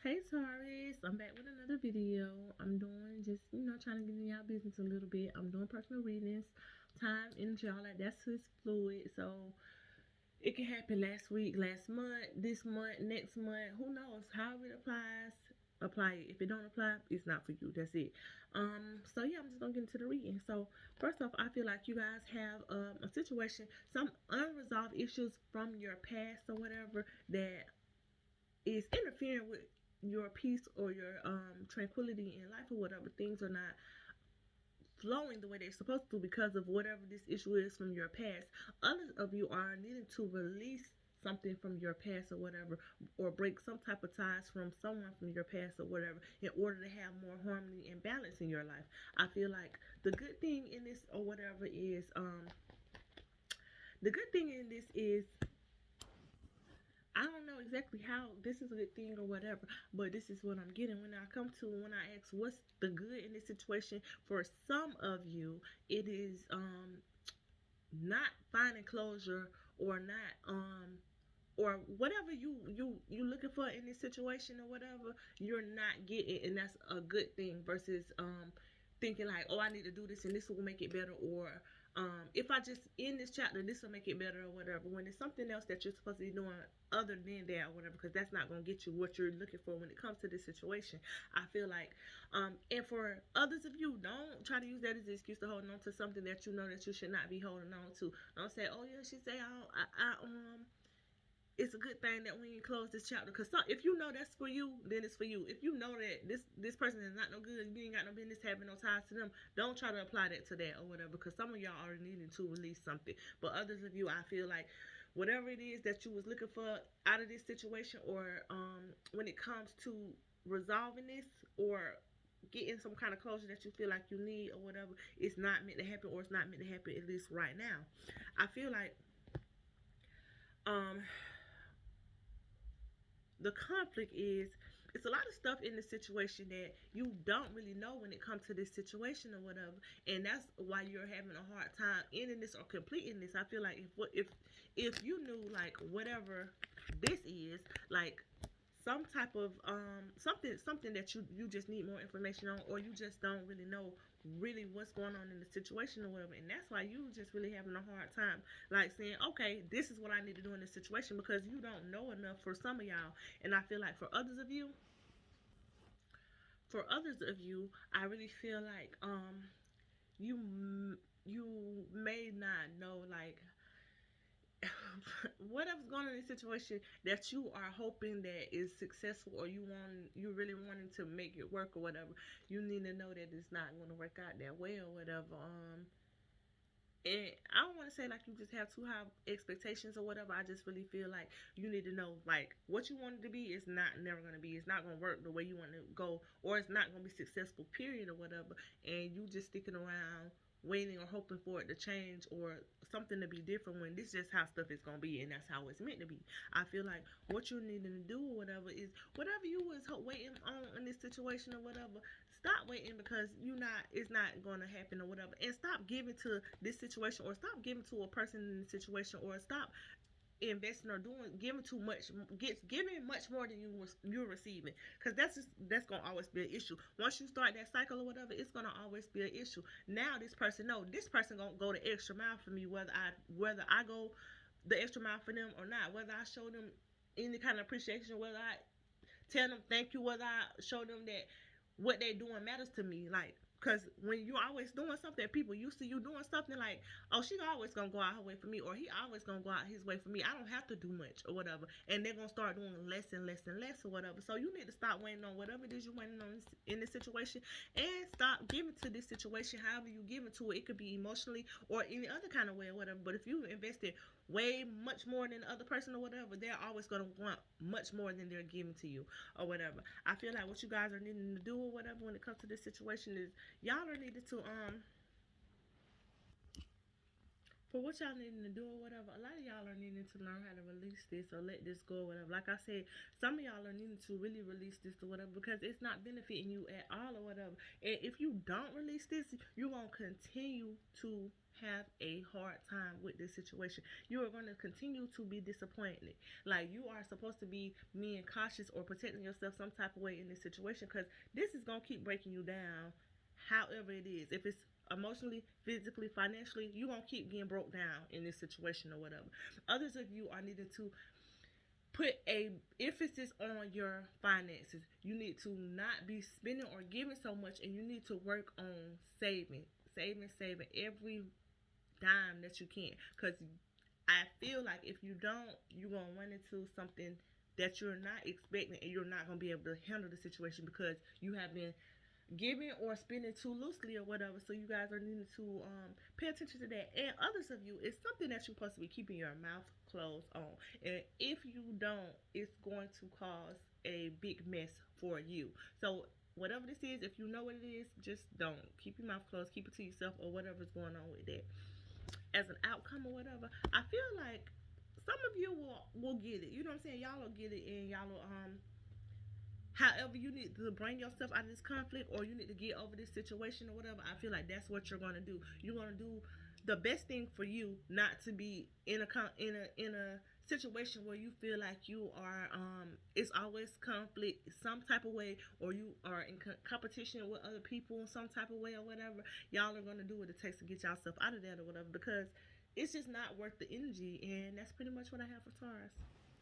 Hey Taurus, I'm back with another video. I'm doing just, trying to get in y'all business a little bit. I'm doing personal readings, time, energy, all that. That's just fluid. So it can happen last week, last month, this month, next month. Who knows? However it applies, apply it. If it don't apply, it's not for you. That's it. So yeah, I'm just gonna get into the reading. So first off, I feel like you guys have a situation, some unresolved issues from your past or whatever that is interfering with your peace or your tranquility in life or whatever. Things are not flowing the way they're supposed to because of whatever this issue is from your past. Others of you are needing to release something from your past or whatever, or break some type of ties from someone from your past or whatever, in order to have more harmony and balance in your life. I feel like the good thing in this or whatever is the good thing in this is, I don't know exactly how this is a good thing or whatever, but this is what I'm getting when I ask what's the good in this situation. For some of you, it is not finding closure, or not or whatever you looking for in this situation or whatever, you're not getting, and that's a good thing, versus thinking like, oh, I need to do this and this will make it better, or if I just end this chapter, this will make it better or whatever, when it's something else that you're supposed to be doing other than that or whatever, because that's not going to get you what you're looking for when it comes to this situation. I feel like and for others of you, don't try to use that as an excuse to hold on to something that you know that you should not be holding on to. Don't say, oh yeah, she say it's a good thing that we ain't close this chapter, because if you know that's for you, then it's for you. If you know that this person is not no good, you ain't got no business having no ties to them, don't try to apply that to that or whatever, because some of y'all are needing to release something. But others of you, I feel like whatever it is that you was looking for out of this situation, or when it comes to resolving this, or getting some kind of closure that you feel like you need or whatever, it's not meant to happen, or it's not meant to happen, at least right now. I feel like um the conflict is, it's a lot of stuff in the situation that you don't really know when it comes to this situation or whatever, and that's why you're having a hard time ending this or completing this. I feel like if you knew, like, whatever this is, like some type of something that you just need more information on, or you just don't really know really what's going on in the situation or whatever, and that's why you just really having a hard time, like, saying, okay, this is what I need to do in this situation, because you don't know enough for some of y'all. And I feel like for others of you, I really feel like you may not know, like, whatever's going on in this situation that you are hoping that is successful, or you really wanting to make it work or whatever. You need to know that it's not going to work out that way or whatever. And I don't want to say like you just have too high expectations or whatever. I just really feel like you need to know, like, what you want it to be is not never going to be. It's not going to work the way you want to go, or it's not going to be successful, period, or whatever. And you just sticking around waiting or hoping for it to change or something to be different, when this is just how stuff is going to be, and that's how it's meant to be. I feel like what you're needing to do or whatever is, whatever you was waiting on in this situation or whatever, stop waiting, because it's not going to happen or whatever, and stop giving to this situation, or stop giving to a person in the situation, or stop investing or doing giving too much, gets giving much more than you're receiving, because that's gonna always be an issue. Once you start that cycle or whatever, it's gonna always be an issue. Now this person gonna go the extra mile for me, whether I go the extra mile for them or not, whether I show them any kind of appreciation, whether I tell them thank you, whether I show them that what they're doing matters to me. Like, because when you're always doing something, people used to you doing something, like, oh, she always gonna go out her way for me, or he always gonna go out his way for me, I don't have to do much or whatever, and they're gonna start doing less and less and less or whatever. So you need to stop waiting on whatever it is you're waiting on in this situation, and stop giving to this situation however you give it to it. It could be emotionally or any other kind of way or whatever, but if you invested way much more than the other person or whatever, they're always gonna want much more than they're giving to you or whatever. I feel like what you guys are needing to do or whatever when it comes to this situation is, y'all are needed to for what y'all needing to do or whatever, a lot of y'all are needing to learn how to release this or let this go or whatever. Like I said, some of y'all are needing to really release this or whatever because it's not benefiting you at all or whatever. And if you don't release this, you're going to continue to have a hard time with this situation. You are going to continue to be disappointed. Like, you are supposed to be being cautious or protecting yourself some type of way in this situation because this is going to keep breaking you down however it is. If it's emotionally, physically, financially, you're going to keep getting broke down in this situation or whatever. Others of you are needing to put a emphasis on your finances. You need to not be spending or giving so much, and you need to work on saving every dime that you can. Because I feel like if you don't, you're going to run into something that you're not expecting, and you're not going to be able to handle the situation because you have been giving or spending too loosely or whatever. So you guys are needing to pay attention to that. And others of you, it's something that you're supposed to be keeping your mouth closed on. And if you don't, it's going to cause a big mess for you. So whatever this is, if you know what it is, just don't. Keep your mouth closed. Keep it to yourself or whatever's going on with that. As an outcome or whatever, I feel like some of you will get it. You know what I'm saying? Y'all will get it, and y'all will however you need to bring yourself out of this conflict, or you need to get over this situation or whatever. I feel like that's what you're going to do. You're going to do the best thing for you, not to be in a situation where you feel like you are it's always conflict some type of way, or you are in competition with other people in some type of way or whatever. Y'all are going to do what it takes to get yourself out of that or whatever, because it's just not worth the energy. And that's pretty much what I have for Taurus.